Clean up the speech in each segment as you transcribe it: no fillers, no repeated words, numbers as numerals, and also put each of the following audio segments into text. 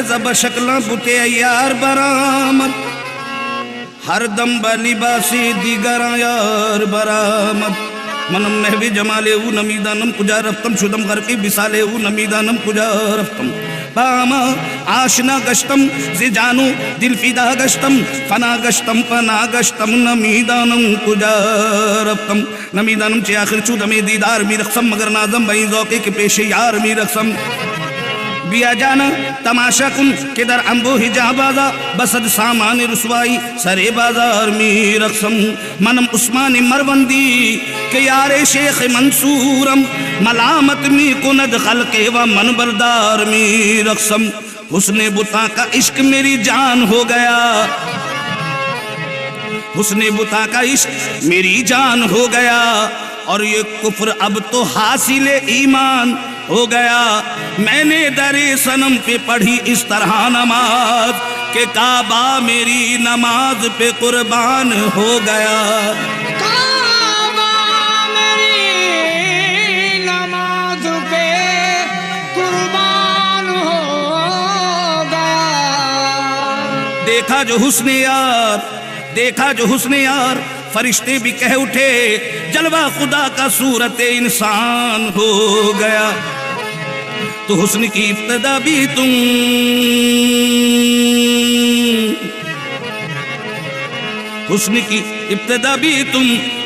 जब शक्ल बुते यार बरामद हरदम बलिबासी दिगरा यार बरामद मनम नहवी जमाले ऊ नमीदानम कुजा रफ्तम शुदम करके बिसाले ऊ नमीदानम कुजा रफ्तम बामा आशना गश्तम जे जानू दिल फिदा गश्तम फना गश्तम पना गश्तम नमीदानम कुजा रफ्तम नमीदानम चे आखिर चूदमे दीदार मी रखसम मगर नाजम बई ज़ौक़े के पेशे यार मी रखसम बिया जाना तमाशा कुन किधर अम्बो हिजाबाजा बसद सामान रुसवाई सरे बाजार में रक्सम मनम उस्मान मरवंदी के यारे शेख मंसूरम मलामत में कुनद खलके व मन बरदार में रक्सम हुस्ने बुता का इश्क मेरी जान हो गया हुस्ने बुता का इश्क मेरी जान हो गया और ये कुफ्र अब तो हासिल ईमान हो गया। मैंने दरे सनम पे पढ़ी इस तरह नमाज के काबा मेरी नमाज पे कुर्बान हो गया। काबा मेरी नमाज पे कुर्बान हो गया। देखा जो हुस्ने यार, देखा जो हुस्ने यार, फरिश्ते भी कह उठे जलवा खुदा का सूरत इंसान हो गया। तो हुस्न की इब्तिदा भी तुम, हुस्न की इब्तिदा भी तुम,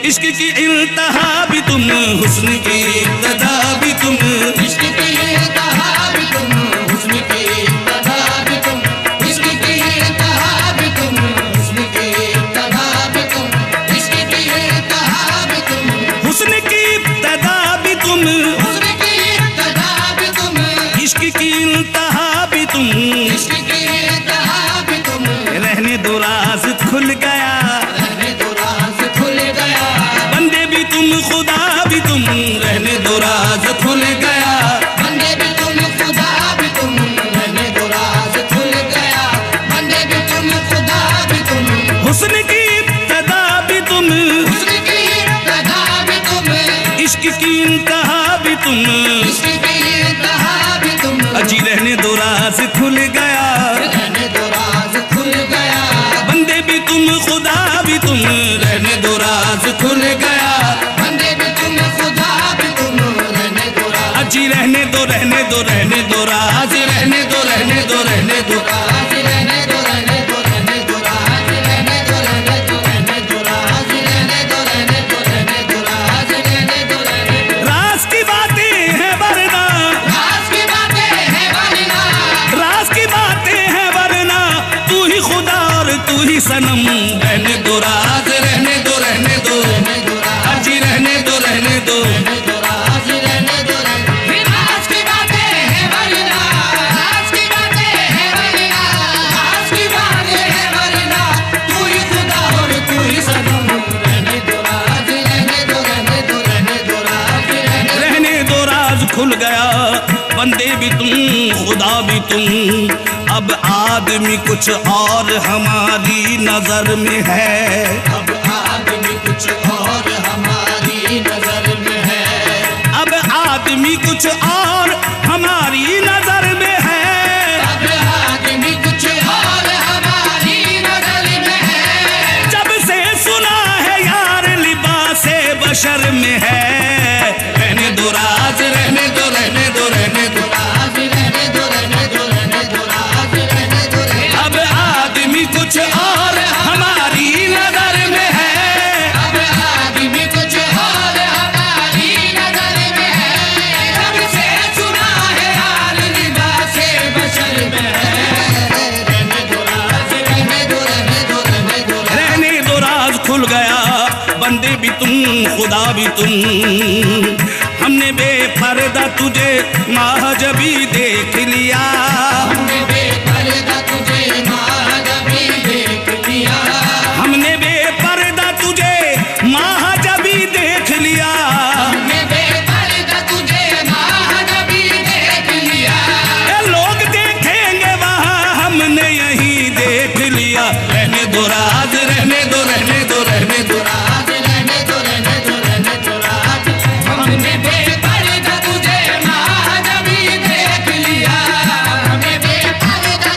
इश्क की इंतहा भी तुम, हुस्न की इब्तिदा भी तुम, इश्क की इंतहा भी तुम, हुस्न की इब्तिदा भी तुम, इश्क की इंतहा भी तुम, हुस्न की इब्तिदा भी तुम, इश्क की इंतहा भी तुम, हुस्न की इब्तिदा भी तुम, हुस्न की इब्तिदा भी तुम, इश्क की इंतहा भी तुम, इश्क की इंतहा भी तुम। रहने दो राज खुल गया, रहने दो राज खुल गया, बंदे भी तुम खुदा भी तुम, रहने दो राज खुल गया, बंदे भी तुम खुदा भी तुम, रहने दो राज खुल गया, बंदे भी तुम खुदा भी तुम, हुस्न की इब्तिदा भी तुम, हुस्न की इब्तिदा भी तुम, इश्क की इंतहा भी तुम, इश्क की इंतहा भी तुम। अजी रहने दो राज खुल गया, रहने दो राज खुल गया, बंदे भी तुम खुदा भी तुम, रहने दो राज खुल गया, बंदे भी तुम खुदा भी तुम, रहने दो राज, अजी रहने दो रहने दो रहने दो राज, रहने दो रहने दो रहने दो, राज रहने दो, रहने दो, रहने दो राज, रहने दो, रहने दो, रहने दो राज, रहने दो, रहने दो, रहने दो राज, रहने दो, रहने दो। राज की बातें हैं वरना, राज की बातें हैं वरना, राज की बातें हैं वरना, तू ही खुदा और तू ही सनम, रहने दो राज, रहने दो रहने दो, रहने दो राज, अजी रहने दो रहने दो, रहने दो राज, रहने दो, रहने दो। राज की बातें हैं वरना, राज की बातें हैं वरना, राज की बातें हैं वरना, तू ही खुदा और तू ही सनम, रहने दो राज, रहने दो, रहने दो, रहने दो राज, रहने दो राज खुल गया, बंदे भी तुम खुदा भी तुम, अब आदमी कुछ और हमारी नजर में है, अब आदमी कुछ और हमारी नजर में है, अब आदमी कुछ और हमारी नजर में है, अब आदमी कुछ और हमारी नजर में है। जब से सुना है यार लिबासे बशर में है, रहने दो राज, रहने दो रहने दो रहने दो, राज रहने दो, रहने दो, रहने दो राज, रहने दो, रहने दो। अब आदमी कुछ और हमारी नजर में है, अब आदमी कुछ और हमारी नजर में है। जब से सुना है यार लिबासे बशर में है, रहने दो राज, रहने दो, रहने दो, रहने दो राज। रहने दो राज खुल गया, बंदे भी तुम खुदा भी तुम, हमने बेपर्दा तुझे महजबी देख लिया, हमने बेपर्दा तुझे महाजबी देख लिया, हमने बेपर्दा तुझे महजबी देख लिया, हमने बेपर्दा तुझे महाजबी देख लिया। ए लोग देखेंगे वहाँ हमने यही देख लिया, रहने दो राज, रहने दो रहने दो रहने दो, राज रहने दो, रहने दो, रहने दो राज। हमने बेपर्दा तुझे महाजबी देख लिया, हमने बेपर्दा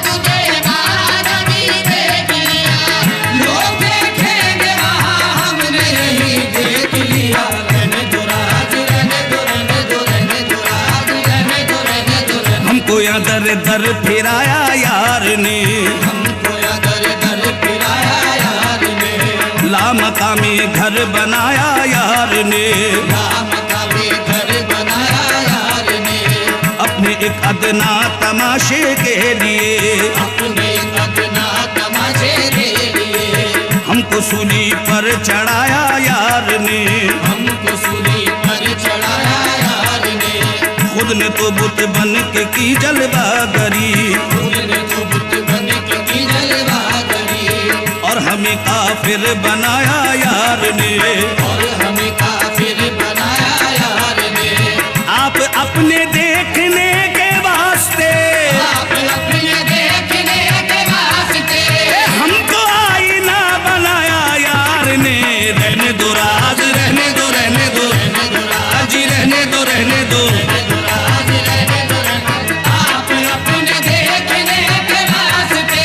बनाया यार ने, राम का भी घर बनाया यार ने, अपने एक अदना तमाशे के लिए, अपने अदना तमाशे के लिए, हमको सूली पर चढ़ाया यार ने, हमको सूली पर चढ़ाया यार ने, खुद ने तो बुत बन के की जलवागरी, खुद ने तो बुत बन के की जलवागरी, और हमें काफिर बनाया यार ने, और हमें काफिर बनाया यार ने, आप अपने देखने के वास्ते, आप अपने देखने के वास्ते, हमको आईना बनाया यार ने। रहने दो राज, रहने दो, रहने दो, जी रहने दो, रहने दो। आप अपने देखने के वास्ते,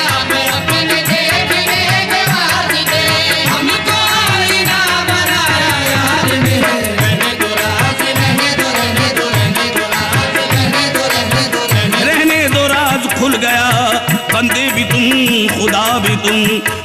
आप अपने देखने के वास्ते, हमको आईना बनाया यार ने। रहने दो राज, रहने दो, रहने दो, रहने दो राज, रहने दो, रहने दो, रहने दो राज खुल गया, बंदे भी तुम खुदा भी तुम,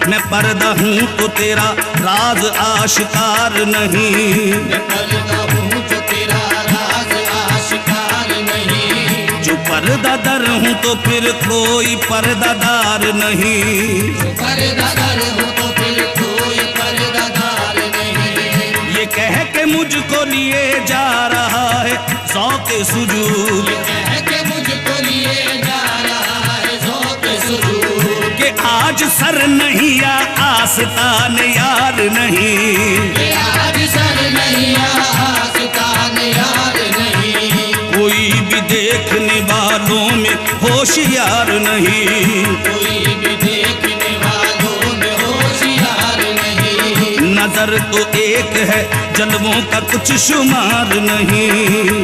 मैं पर्दा हूँ तो तेरा राज आशिकार नहीं, मैं पर्दा हूँ जो तेरा राज आशिकार नहीं, जो पर्दादार हूँ तो फिर कोई पर्दादार नहीं, पर्दादार हूँ तो फिर कोई पर्दादार नहीं, ये कह के मुझको लिए जा रहा है ज़ौक़े सुजूद, कह के मुझको लिए जा रहा है ज़ौक़े सुजूद, कि आज सर नहीं या आस्तान यार नहीं, कि आज सर नहीं आस्तान यार नहीं, कोई भी देखने वालों में होशियार नहीं, कोई भी देखने वालों में होशियार नहीं, नजर तो एक है जलवों का कुछ शुमार नहीं,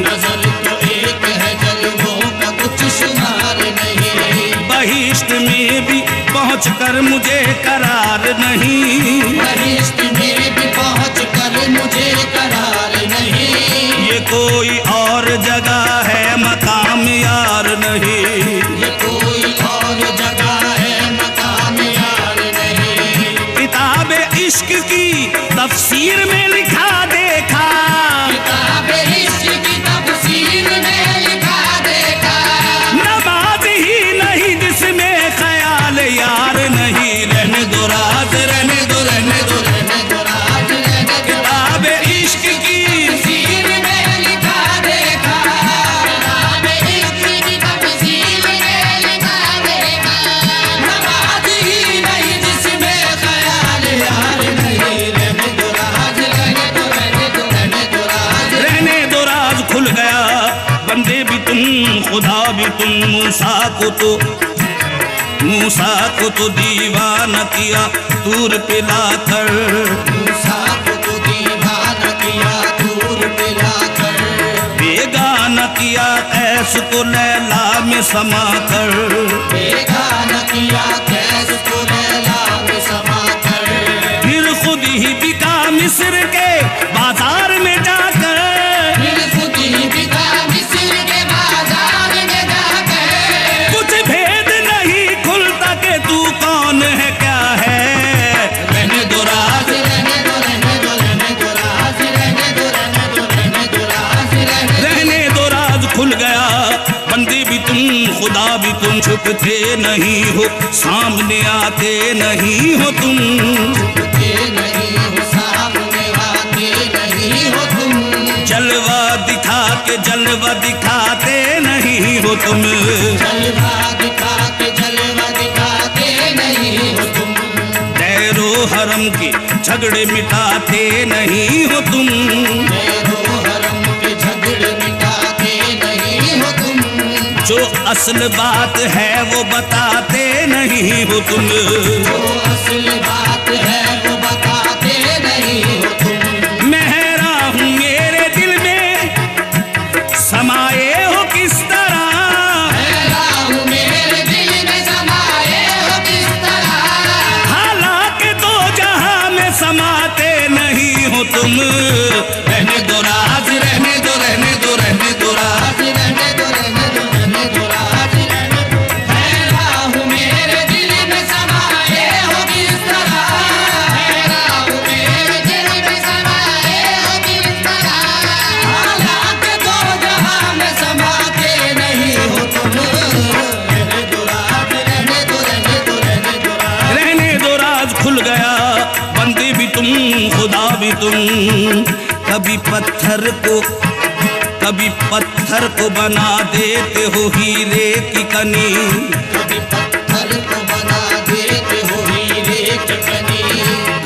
नजर तो एक है जलवों का कुछ शुमार नहीं, बहिश्त में भी पहुँच कर मुझे करार नहीं, बहिश्त में भी पहुँच कर मुझे करार नहीं, ये कोई और जगह है मकाम यार नहीं, ये कोई और जगह है मकाम यार नहीं, किताब इश्क की तफसीर में लिखा देखा, किताब इश्क की तफसीर में लिखा देखा, नमाज ही नहीं जिसमें ख्याल यार नहीं, रहने दो राज, रहने दो, रहने दो, रहने दो राज, रहने दो, किताब इश्क की तफसीर में लिखा देखा, किताब इश्क की तफसीर में लिखा देखा, नमाज ही नहीं जिसमें ख्याल यार नहीं, रहने दो राज, रहने दो, रहने दो, रहने दो राज, रहने दो राज खुल गया, बंदे भी तुम खुदा भी तुम, मूसा को तो दीवाना किया तूर पे लाकर, मूसा को तो दीवाना किया दूर पे लाकर, बेगाना किया कैस को लैला में समा कर, बेगाना किया कैस को लैला में समा कर, फिर खुद ही बिका मिस्र के बाजार में जाकर, फिर खुद ही बिका मिस्र के बाजार में जाकर, कुछ भेद नहीं खुलता कि तू कौन है क्या है, रहने दो राज, रहने दो, रहने दो, रहने दो राज, रहने दो, रहने दो, रहने दो राज, रहने दो राज खुल गया, बंदे भी तुम खुदा भी तुम, छुपते नहीं हो सामने आते नहीं हो तुम, छुपते नहीं हो सामने आते नहीं हो तुम, जलवा दिखा के जलवा दिखाते नहीं हो तुम, जलवा दिखा के जलवा दिखाते नहीं हो तुम, दैरो हरम के झगड़े मिटाते नहीं हो तुम, दैरो हरम के झगड़े मिटाते नहीं हो तुम, जो असल बात है वो बताते नहीं हो तुम, जो असल बात है वो बताते नहीं हो तुम, मेहरा हूँ मेरे दिल में समाये हो किस तरह, हूँ मेरे दिल में समाये हो किस तरह, हालांकि दो जहां में समाते नहीं हो तुम, रहने दो राज, रहने दो, रहने दो, रहने दो राज, रहने दो, रहने दो, रहने दो राज, रहने दो, हूँ मेरे दिल में समाये हो खुदा भी तुम। कभी पत्थर को बना देते हो हीरे की कनी, कभी पत्थर को बना देते हो हीरे की कनी,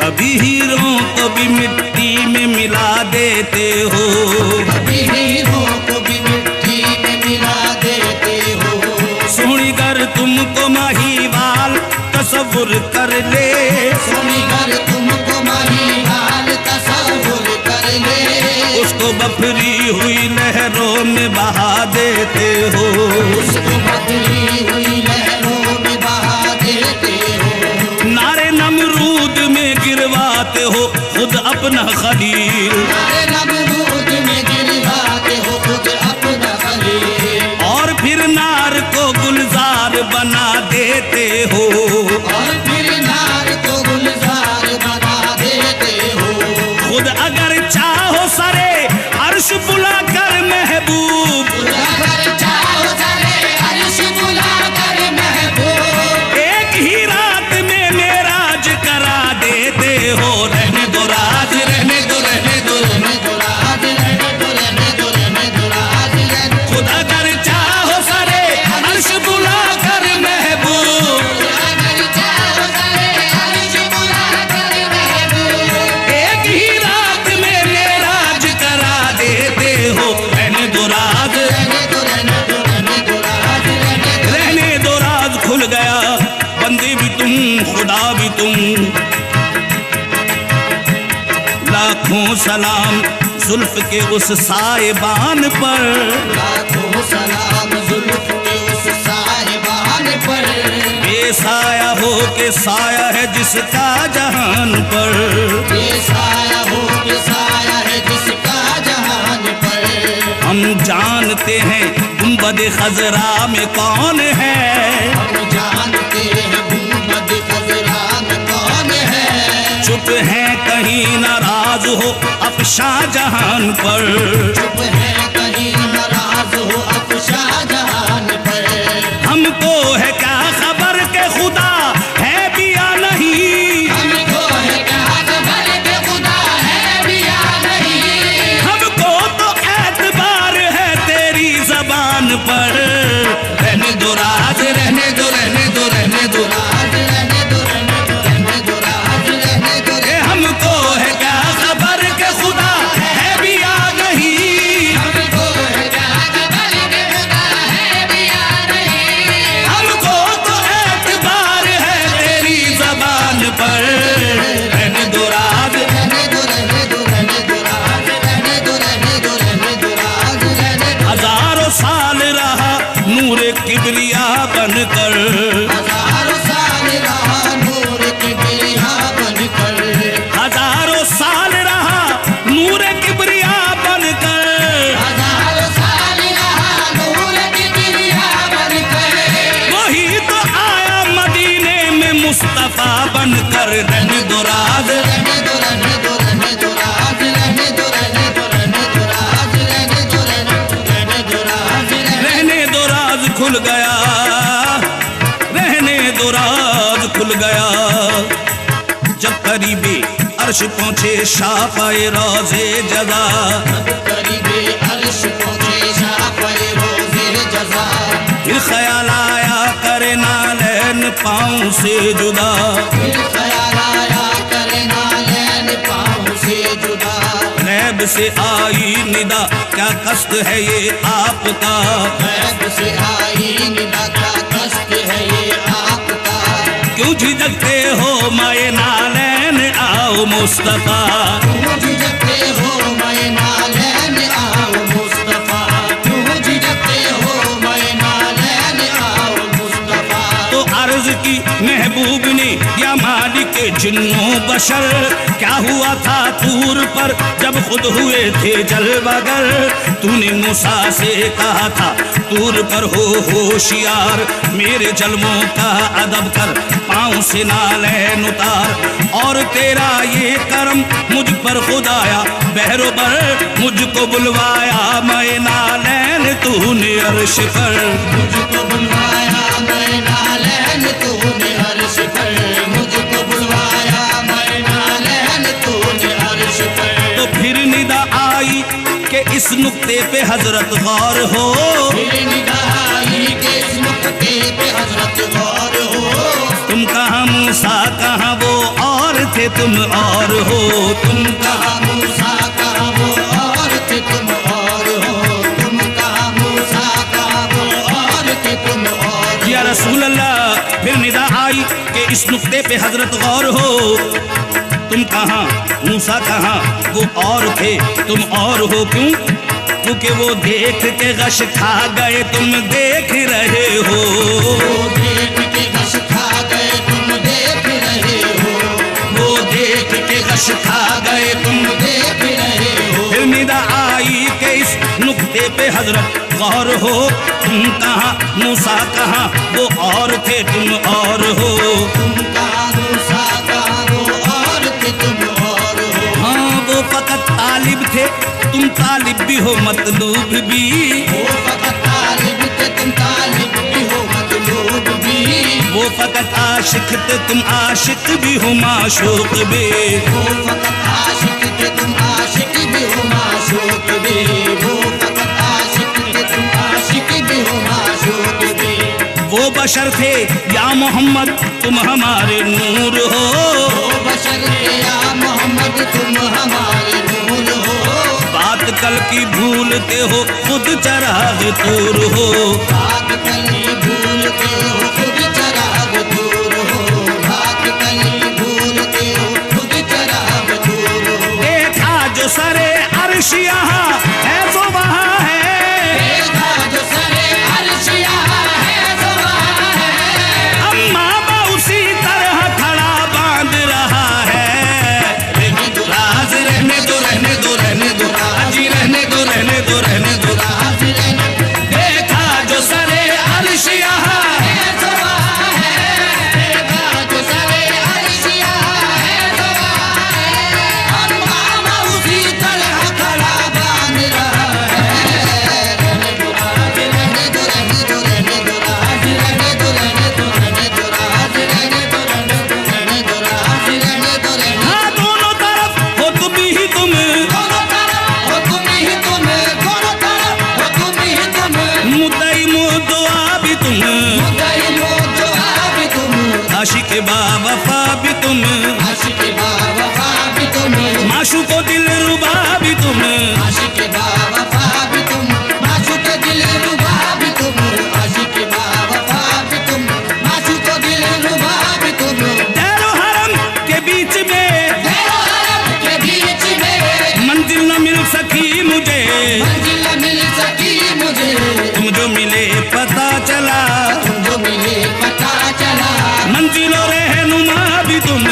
कभी हीरों को भी मिट्टी में मिला देते हो, कभी हीरों को भी मिट्टी में मिला देते हो। सुनिगर तुमको माहीवाल तसव्वुर कर ले, सुनिगर तुमको माहीवाल तसव्वुर कर ले, उसको बफरी हुई लहरों में बहा देते हो, उसको बदली हुई लहरों में बहा देते हो। नारे नमरूद में गिरवाते हो खुद अपना खलील, नारे नमरूद में गिरवाते हो खुद अपना खलील, और फिर नार को गुलजार बना देते हो, और फिर नार को गुलजार बना देते हो। खुद अगर चाहो सरे अर्श बुला कर महबूब, अगर चाहो सरे अर्श बुला कर महबूब, एक ही रात में मेराज करा देते हो। रहने दो राज, रहने दो, रहने दो, रहने दो राज, रहने दो, रहने दो, रहने दो राज, रहने दो। खुद अगर चाहो सरे अर्श बुला कर महबूब, अगर चाहो सरे अर्श बुला कर महबूब, एक ही रात में मेराज करा देते हो। रहने दो राज, रहने दो, रहने दो, रहने दो राज, रहने दो। रहने दो राज खुल गया, बंदे भी तुम खुदा भी तुम। लाखों सलाम जुल्फ के उस साहिबान पर, लाखों सलाम जुल्फ के उस साहिबान पर, बेसाया हो के साया है जिसका जहान पर, ये साया हो के साया है जिसका जहान पर। हम जानते हैं गुंबद खजरा में कौन है, हम जानते हैं गुंबद खजरा में कौन है, चुप है कहीं नाराज हो अफशा जहान पर, चुप है कहीं नाराज हो अफशा जहान पर। हमको है क्या खबर के खुदा है भी या नहीं, हमको है क्या खबर के खुदा है भी या नहीं, हमको तो एतबार है तेरी जबान पर। रहने दो राज, रहने दो, रहने दो, रहने दो, राज रहने दो, रहने दो, रहने दो राज रहने दो। ये हमको है क्या खबर के खुदा है भी या नहीं, हमको है क्या खबर के खुदा है भी या नहीं, हमको तो एतबार है तेरी जबान पर। रहने दो राज, रहने दो, रहने दो, रहने दो राज रहने दो, रहने दो, रहने दो राज रहने दो। हजारों साल रहा नूर किबरिया बनकर, हजारों साल रहा नूर की बिरिया बनकर, हजारों साल रहा नूर किबरिया बनकर, हजारों साल रहा नूर की बिरिया बनकर, वही तो आया मदीने में मुस्तफा बनकर। रहने दो राज, रहने दो, रहने दो, रहने दो राज रहने दो, रहने दो, रहने दो राज रहने दो, रहने दो, रहने दो राज रहने दो राज खुल गया, रहने दो राज खुल गया। जब करीबे अर्श पहुंचे शाह पाए रोजे जजा, करीबे अर्श पहुंचे शाह पर रोज़े जज़ा, फिर ख्याल आया करे नालैन पाँव से जुदा, फिर ख्याल आया करे नालैन पाँव से जुदा, गैब से आई निदा क्या कष्ट है ये आपका, गैब से आई निदा क्या कष्ट है ये आपका, क्यों झिझकते हो माए नालैन आओ मुस्तफा, क्यों झिझकते हो मैं नालैन आओ मुस्तफा, क्यों झिझकते हो मैं नालैन आओ मुस्तफा। तो अर्ज की महबूब ने या मालिक जिन्नों बशर, क्या हुआ था तूर पर जब खुद हुए थे जलवागर, तूने मूसा से कहा था तूर पर हो होशियार, मेरे जलमों का अदब कर पाँव से नालैन उतार, और तेरा ये करम मुझ पर खुदाया बहरोबर मुझको बुलवाया मैं नालैन तूने अर्श पर, मुझको बुलवाया मैं नालैन तूने अर्श पर, मुझको बुलवाया मैं नालैन तूने इस नुक्ते पे हजरत गौर हो, मेरी निगाही के इस नुक्ते पे हजरत गौर हो। तुम कहाँ मूसा कहाँ वो और थे तुम और हो, तुम कहाँ मूसा कहाँ वो और थे तुम और हो, तुम कहाँ मूसा कहाँ वो और थे तुम और। या रसूल अल्लाह फिर निदा आई कि इस नुक्ते पे हजरत गौर हो, तुम कहाँ मूसा कहाँ वो और थे तुम और हो। क्यों? क्योंकि वो देख के गश खा गए तुम देख रहे हो, वो देख के गश खा गए तुम देख रहे हो, वो देख के गश खा गए तुम। देख रहे हो। फिर निदा आई के इस नुक्ते पे हजरत गौर हो, तुम कहाँ मूसा कहाँ वो और थे तुम और हो, तुम कहाँ मूसा कहाँ वो और थे तुम और हो। हाँ वो फकत तालिब थे तुम तालिब भी हो मतलूब भी, वो फकत तालिब थे तुम तालिब भी हो मतलूब भी, वो फकत आशिक थे तुम आशिक भी हो माशूक भी, वो फकत आशिक थे तुम आशिक भी हो माशूक भी, वो फकत आशिक थे तुम आशिक भी हो माशूक भी। वो बशर थे या मोहम्मद तुम हमारे नूर हो, वो बशर थे या मोहम्मद तुम हमारे नूर हो। बात कल की भूलते हो खुद चराग तूर हो, बात कली भूलते हो खुद चराग दूर हो, बात कली भूलते हो खुद चराग दूर हो। देखा जो सरे अर्श यहाँ है जो वहाँ है, देखा जो सरे अर्श यहाँ है जो वहाँ है, अम्मा बा उसी तरह खड़ा बांध रहा है। राज रहने दो रहने दो रहने दो, हाजी रहने दो रहने दो रहने दो। राज रहने देखा जो सरे अर्श यहाँ है जो वहाँ है, देखा जो सरे अर्श यहाँ है जो वहाँ है, अम्मा उसी तरह खड़ा बांध रहा है। रहने दो राज रहने दो रहने दो रहने दो राज रहने दो रहने दो रहने दो राज रहने दो रहने दो रहने दो राज रहने दो रहने। हाँ दोनों तरफ हो तुम ही तुम, दोनों तरफ हो तुम ही तुम, दोनों तरफ हो तुम ही तुम, मुद्दई मुद्दुआ भी तुम, मुद्दई मुद्दुआ भी तुम, आशिक बावफा भी तुम, आशिक बावफा भी तुम, माशूको दिल रुबा भी तुम, आशिक बावफा भी तुम, माशूक दिल रुबा भी तुम, आशिक बावफा भी तुम, माशूक दिल रुबा भी तुम। दैरो हरम के बीच में तेरो हरम के बीच में मंजिल न मिल सकी मुझे, मंजिल न मिल सकी मुझे, तुम जो मिले पता चला, तुम जो मिले पता चला, मंजिलो रहनुमा भी तुम,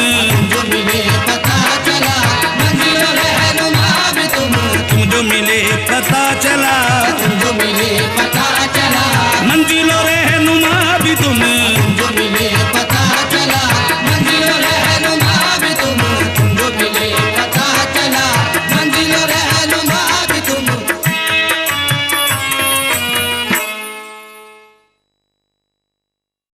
जो मिले पता चला, मंजिल रहनुमा भी तुम, तुम जो मिले पता चला। तुम जो मिले पता